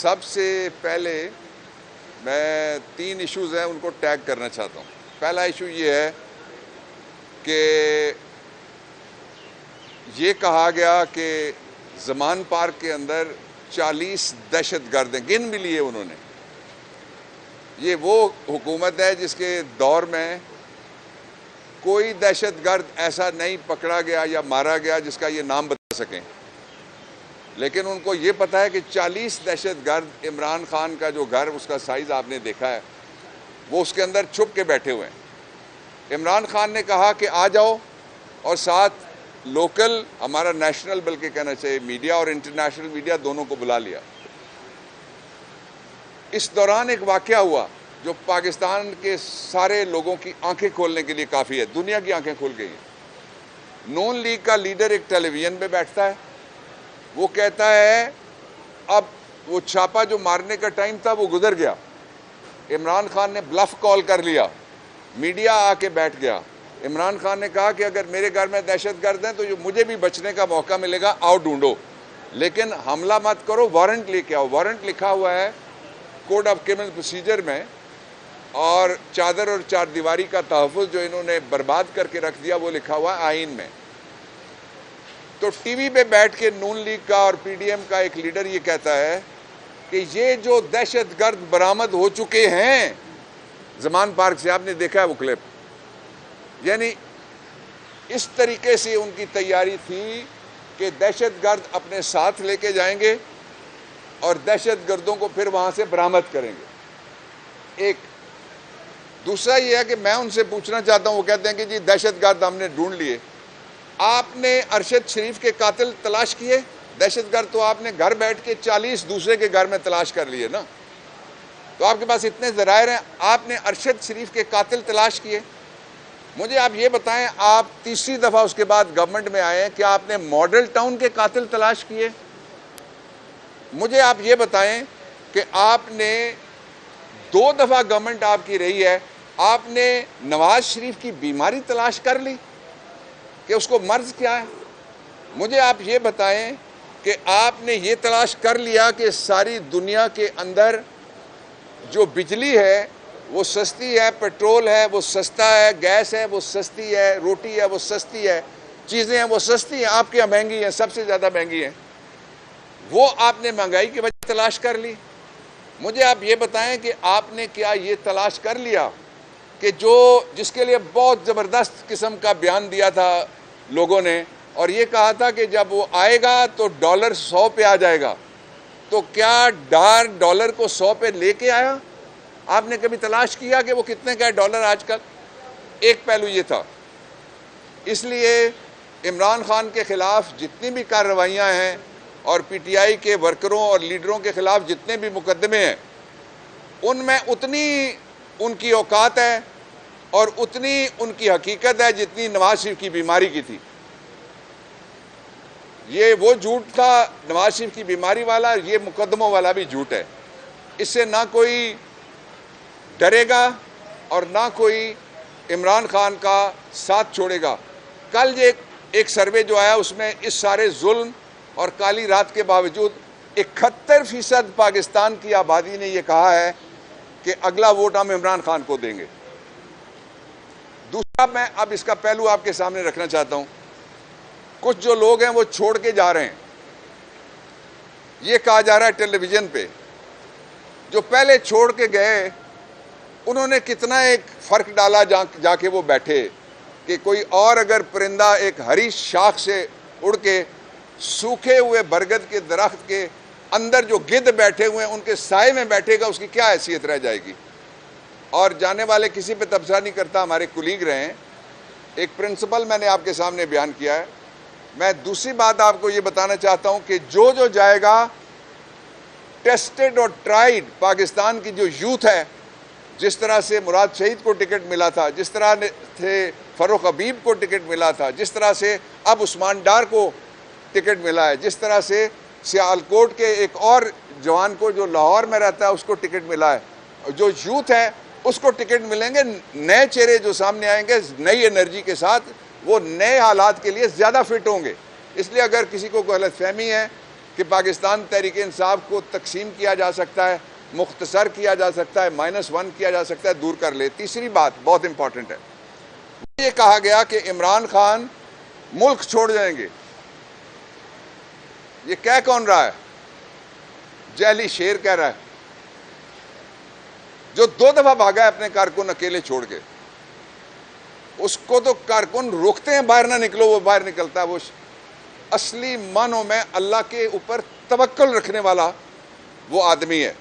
सबसे पहले मैं 3 इश्यूज़ हैं उनको टैग करना चाहता हूँ। पहला इशू ये है कि ये कहा गया कि ज़मान पार्क के अंदर 40 दहशतगर्द हैं, गिन भी लिए उन्होंने। ये वो हुकूमत है जिसके दौर में कोई दहशतगर्द ऐसा नहीं पकड़ा गया या मारा गया जिसका ये नाम बता सकें, लेकिन उनको ये पता है कि 40 दहशतगर्द इमरान खान का जो घर, उसका साइज़ आपने देखा है, वो उसके अंदर छुप के बैठे हुए हैं। इमरान खान ने कहा कि आ जाओ, और साथ लोकल, हमारा नेशनल बल्कि कहना चाहिए, मीडिया और इंटरनेशनल मीडिया दोनों को बुला लिया। इस दौरान एक वाक़या हुआ जो पाकिस्तान के सारे लोगों की आंखें खोलने के लिए काफ़ी है, दुनिया की आंखें खुल गई हैं। नून लीग का लीडर एक टेलीविज़न पे बैठता है, वो कहता है अब वो छापा जो मारने का टाइम था वो गुजर गया। इमरान खान ने ब्लफ कॉल कर लिया, मीडिया आके बैठ गया। इमरान खान ने कहा कि अगर मेरे घर में दहशतगर्द हैं तो जो मुझे भी बचने का मौका मिलेगा, आओ ढूंढो, लेकिन हमला मत करो, वारंट लेके आओ। वारंट लिखा हुआ है कोड ऑफ क्रिमिनल प्रोसीजर में, और चादर और चार दीवारी का तहफ़्फ़ुज़ जो इन्होंने बर्बाद करके रख दिया वो लिखा हुआ है आइन में। तो टीवी पे बैठ के नून लीग का और पीडीएम का एक लीडर ये कहता है कि ये जो दहशतगर्द बरामद हो चुके हैं ज़मान पार्क से, आपने देखा है वो क्लिप, यानी इस तरीके से उनकी तैयारी थी कि दहशतगर्द अपने साथ लेके जाएंगे और दहशतगर्दों को फिर वहाँ से बरामद करेंगे। एक दूसरा ये है कि मैं उनसे पूछना चाहता हूँ, वो कहते हैं कि जी दहशतगर्द हमने ढूंढ लिए। आपने अरशद शरीफ के कातिल तलाश किए? दहशतगर्द तो आपने घर बैठ के 40 दूसरे के घर में तलाश कर लिए ना, तो आपके पास इतने ज़राइर हैं, आपने अरशद शरीफ के कातिल तलाश किए? मुझे आप ये बताएं, आप तीसरी दफ़ा उसके बाद गवर्नमेंट में आए हैं, क्या आपने मॉडल टाउन के कातिल तलाश किए? मुझे आप ये बताएं कि आपने 2 दफ़ा गवर्नमेंट आपकी रही है, आपने नवाज शरीफ की बीमारी तलाश कर ली कि उसको मर्ज क्या है? मुझे आप ये बताएं कि आपने ये तलाश कर लिया कि सारी दुनिया के अंदर जो बिजली है वो सस्ती है, पेट्रोल है वो सस्ता है, गैस है वो सस्ती है, रोटी है वो सस्ती है, चीज़ें हैं वो सस्ती हैं, आपके यहाँ महंगी हैं, सबसे ज़्यादा महंगी हैं। वो आपने महंगाई की वजह तलाश कर ली। मुझे आप ये बताएं कि आपने क्या ये तलाश कर लिया कि जिसके लिए बहुत ज़बरदस्त किस्म का बयान दिया था लोगों ने, और ये कहा था कि जब वो आएगा तो डॉलर 100 पे आ जाएगा, तो क्या डॉलर को 100 पे लेके आया? आपने कभी तलाश किया कि वो कितने का है डॉलर आजकल? एक पहलू ये था। इसलिए इमरान खान के ख़िलाफ़ जितनी भी कार्रवाइयाँ हैं और पीटीआई के वर्करों और लीडरों के ख़िलाफ़ जितने भी मुकदमे हैं, उनमें उतनी उनकी औकात है और उतनी उनकी हकीकत है जितनी नवाज शरीफ की बीमारी की थी। ये वो झूठ था नवाज शरीफ की बीमारी वाला, ये मुकदमों वाला भी झूठ है। इससे ना कोई डरेगा और ना कोई इमरान खान का साथ छोड़ेगा। कल एक सर्वे जो आया उसमें इस सारे जुल्म और काली रात के बावजूद 71% पाकिस्तान की आबादी ने यह कहा है कि अगला वोट हम इमरान खान को देंगे। दूसरा, मैं अब इसका पहलू आपके सामने रखना चाहता हूं। कुछ जो लोग हैं वो छोड़ के जा रहे हैं। ये कहा जा रहा है टेलीविजन पे, जो पहले छोड़ के गए उन्होंने कितना एक फ़र्क डाला जाके वो बैठे कि कोई और अगर परिंदा एक हरी शाख से उड़ के सूखे हुए बरगद के दरख्त के अंदर जो गिद्ध बैठे हुए हैं उनके साए में बैठेगा, उसकी क्या हैसियत रह जाएगी? और जाने वाले किसी पे तबसरा नहीं करता, हमारे कुलीग रहे हैं। एक प्रिंसिपल मैंने आपके सामने बयान किया है। मैं दूसरी बात आपको ये बताना चाहता हूँ कि जो जाएगा, टेस्टेड और ट्राइड पाकिस्तान की जो यूथ है, जिस तरह से मुराद शहीद को टिकट मिला था, जिस तरह से फ़रूख हबीब को टिकट मिला था, जिस तरह से अब उस्मान डार को टिकट मिला है, जिस तरह से सियालकोट के एक और जवान को जो लाहौर में रहता है उसको टिकट मिला है, जो यूथ है उसको टिकट मिलेंगे। नए चेहरे जो सामने आएंगे नई एनर्जी के साथ, वो नए हालात के लिए ज़्यादा फिट होंगे। इसलिए अगर किसी को गलतफहमी है कि पाकिस्तान तहरीक इंसाफ को तकसीम किया जा सकता है, मुख्तसर किया जा सकता है, -1 किया जा सकता है, दूर कर ले। तीसरी बात बहुत इंपॉर्टेंट है, ये कहा गया कि इमरान खान मुल्क छोड़ जाएंगे। ये कह कौन रहा है? जैली शेर कह रहा है, जो 2 दफा भागा है अपने कारकुन अकेले छोड़ के। उसको तो कारकुन रोकते हैं बाहर ना निकलो, वो बाहर निकलता है। वो असली मानों में अल्लाह के ऊपर तवक्कुल रखने वाला वो आदमी है।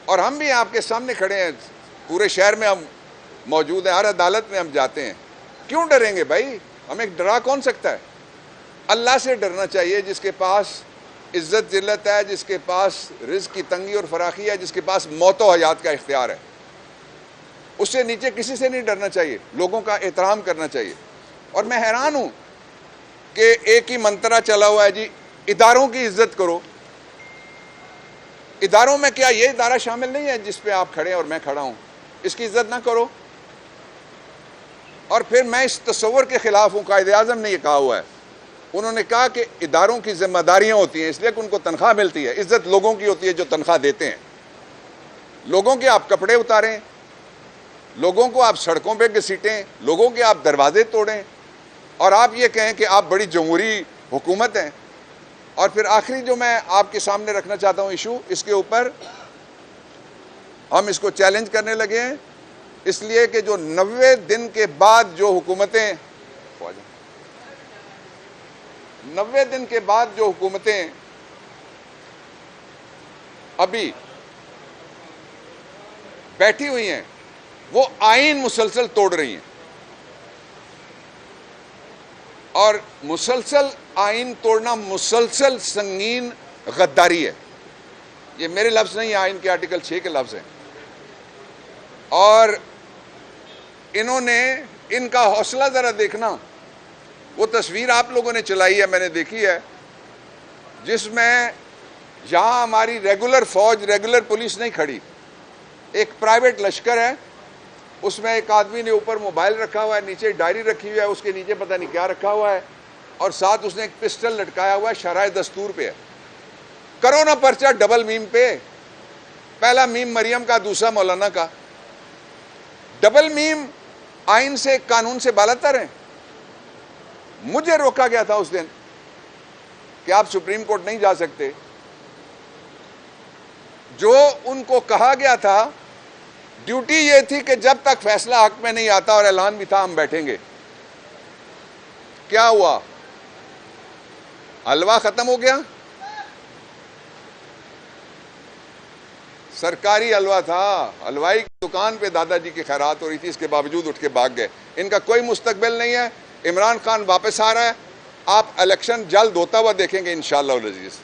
और हम भी आपके सामने खड़े हैं, पूरे शहर में हम मौजूद हैं, हर अदालत में हम जाते हैं। क्यों डरेंगे भाई? हमें डरा कौन सकता है? अल्लाह से डरना चाहिए, जिसके पास इज्जत जिल्लत है, जिसके पास रिज़्क़ की तंगी और फराखी है, जिसके पास मौत व हयात का इख्तियार है। उससे नीचे किसी से नहीं डरना चाहिए, लोगों का एहतराम करना चाहिए। और मैं हैरान हूं कि एक ही मंत्रा चला हुआ है जी, इदारों की इज्जत करो। इदारों में क्या ये इदारा शामिल नहीं है जिस पे आप खड़े हैं और मैं खड़ा हूं? इसकी इज्जत ना करो। और फिर मैं इस तस्वर के खिलाफ हूं, कायदे आज़म ने यह कहा हुआ है, उन्होंने कहा कि इदारों की जिम्मेदारियां होती हैं इसलिए कि उनको तनख्वाह मिलती है। इज्जत लोगों की होती है जो तनख्वाह देते हैं। लोगों के आप कपड़े उतारें, लोगों को आप सड़कों पे घसीटें, लोगों के आप दरवाजे तोड़ें, और आप ये कहें कि आप बड़ी जमहूरी हुकूमत हैं। और फिर आखिरी जो मैं आपके सामने रखना चाहता हूं इशू, इसके ऊपर हम इसको चैलेंज करने लगे हैं, इसलिए कि जो 90 दिन के बाद जो हुकूमतें 90 दिन के बाद जो हुकूमतें अभी बैठी हुई हैं, वो आईन मुसलसल तोड़ रही हैं। और मुसलसल आईन तोड़ना मुसलसल संगीन गद्दारी है। ये मेरे लफ्ज़ नहीं, आईन के आर्टिकल 6 के लफ्ज़ हैं। और इन्होंने, इनका हौसला ज़रा देखना, वो तस्वीर आप लोगों ने चलाई है, मैंने देखी है, जिसमें यहाँ हमारी रेगुलर फौज, रेगुलर पुलिस नहीं खड़ी, एक प्राइवेट लश्कर है, उसमें एक आदमी ने ऊपर मोबाइल रखा हुआ है, नीचे डायरी रखी हुई है, उसके नीचे पता नहीं क्या रखा हुआ है, और साथ उसने एक पिस्टल लटकाया हुआ है, शराय दस्तूर पे है। करो ना पर्चा डबल मीम पे, पहला मीम मरियम का, दूसरा मौलाना का। डबल मीम आइन से, कानून से बालातर है। मुझे रोका गया था उस दिन कि आप सुप्रीम कोर्ट नहीं जा सकते। जो उनको कहा गया था, ड्यूटी ये थी कि जब तक फैसला हक में नहीं आता, और ऐलान भी था हम बैठेंगे। क्या हुआ? हलवा खत्म हो गया। सरकारी हलवा था, हलवाई की दुकान पे दादाजी की खैरात हो रही थी, इसके बावजूद उठ के भाग गए। इनका कोई मुस्तकबिल नहीं है। इमरान खान वापस आ रहा है, आप इलेक्शन जल्द होता हुआ देखेंगे इंशाअल्लाह अज़ीज़।